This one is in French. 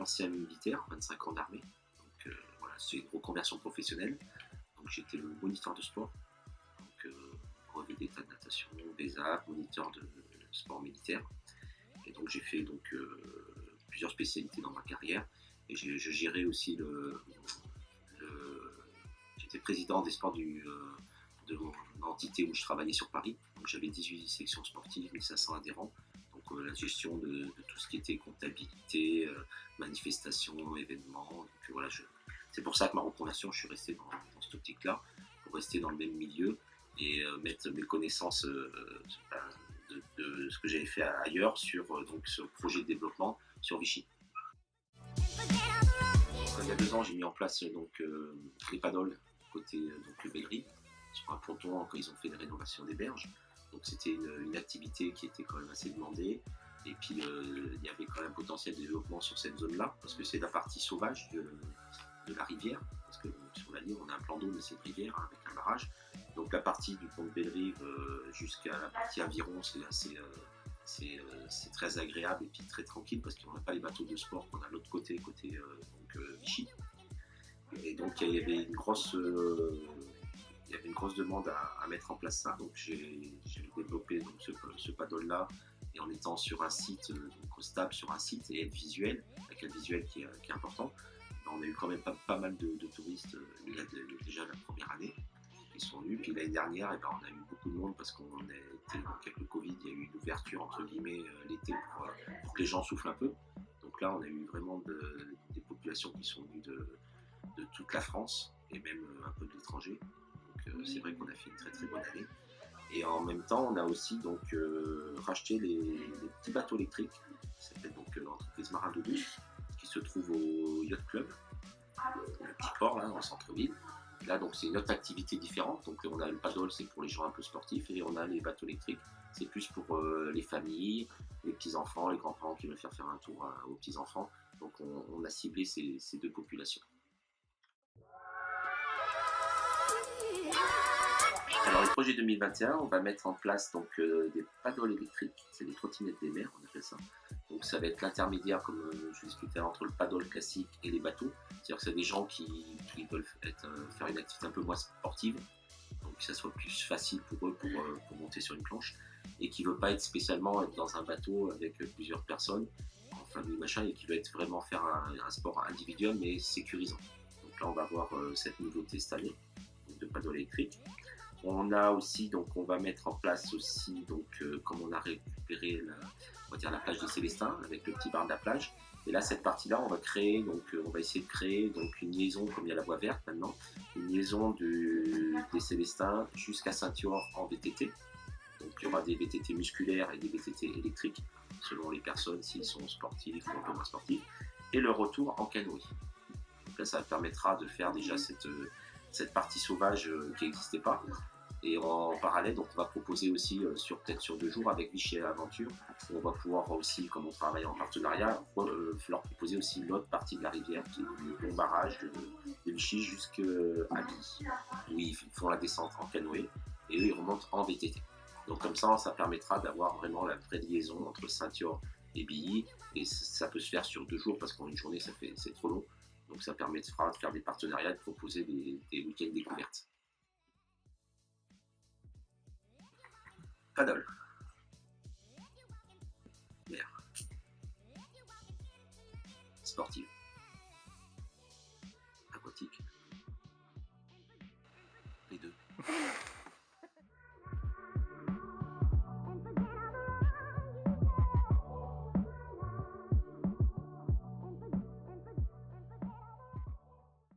ancien militaire, 25 ans d'armée. Donc voilà, c'est une reconversion professionnelle. Donc j'étais le moniteur de sport, donc brevet d'état de natation, BESAP, moniteur de sport militaire. Et donc j'ai fait donc plusieurs spécialités dans ma carrière. Et je gérais aussi j'étais président des sports de mon entité où je travaillais sur Paris. Donc j'avais 18 sections sportives, 1500 adhérents. Donc la gestion de tout ce qui était comptabilité, manifestations, événements. Donc voilà, c'est pour ça que ma reconversion, je suis resté dans cette optique-là, pour rester dans le même milieu et mettre mes connaissances de ce que j'avais fait ailleurs sur donc ce projet de développement sur Vichy. Il y a 2 ans, j'ai mis en place donc les paddles côté donc le Bellerive, sur un ponton quand ils ont fait la rénovation des berges. Donc c'était une activité qui était quand même assez demandée. Et puis il y avait quand même un potentiel de développement sur cette zone-là, parce que c'est la partie sauvage de la rivière. Parce que sur la Livre, on a un plan d'eau, mais c'est une rivière hein, avec un barrage. Donc la partie du pont de Bellerive jusqu'à la partie aviron, c'est très agréable et puis très tranquille parce qu'on n'a pas les bateaux de sport qu'on a de l'autre côté Vichy. Et donc il y avait une grosse demande à mettre en place ça. Donc j'ai développé donc, ce paddle-là et en étant sur un site, donc stable sur un site et être visuel, avec un visuel qui est important. On a eu quand même pas mal de touristes déjà la première année qui sont venus. Puis l'année dernière, on a eu beaucoup de monde parce qu'on était donc avec le Covid, il y a eu une ouverture entre guillemets l'été pour que les gens soufflent un peu. Donc là, on a eu vraiment des populations qui sont venues de toute la France et même un peu de l'étranger. Donc c'est vrai qu'on a fait une très très bonne année. Et en même temps, on a aussi donc racheté les petits bateaux électriques, qui s'appelle donc l'entreprise Marin d'eau douce, qui se trouve au Yacht Club, le petit port là, en centre-ville. Là, donc c'est une autre activité différente. Donc on a le paddle, c'est pour les gens un peu sportifs, et on a les bateaux électriques, c'est plus pour les familles, les petits-enfants, les grands-parents qui veulent faire un tour aux petits-enfants. Donc on a ciblé ces 2 populations. Alors le projet 2021, on va mettre en place donc des paddles électriques, c'est des trottinettes des mers, on appelle ça. Donc ça va être l'intermédiaire, comme je vous expliquais, entre le paddle classique et les bateaux. C'est-à-dire que c'est des gens qui veulent faire une activité un peu moins sportive, donc que ça soit plus facile pour eux pour monter sur une planche, et qui ne veulent pas être spécialement dans un bateau avec plusieurs personnes, en famille machin, et qui veulent vraiment faire un sport individuel mais sécurisant. Donc là on va voir cette nouveauté cette année de paddle électrique. On a aussi, donc on va mettre en place aussi, donc comme on a récupéré la plage des Célestins avec le petit bar de la plage. Et là, cette partie-là, on va créer, donc on va essayer de créer donc une liaison, comme il y a la voie verte maintenant, une liaison des Célestins jusqu'à Saint-Yorre en VTT. Donc il y aura des VTT musculaires et des VTT électriques, selon les personnes, s'ils sont sportifs ou un peu moins sportifs. Et le retour en canoë. Donc là, ça permettra de faire déjà cette partie sauvage qui n'existait pas. Et en parallèle, donc on va proposer aussi peut-être sur 2 jours avec Vichy Aventure, on va pouvoir aussi, comme on travaille en partenariat, leur proposer aussi l'autre partie de la rivière, qui est du bon barrage de Vichy jusqu'à Billy, où ils font la descente en canoë et eux ils remontent en VTT. Donc comme ça permettra d'avoir vraiment la vraie liaison entre Saint-Yorre et Billy, et ça peut se faire sur 2 jours parce qu'en une journée c'est trop long. Donc ça permettra de faire des partenariats, de proposer des week-ends découvertes. Paddle. Mer. Sportive.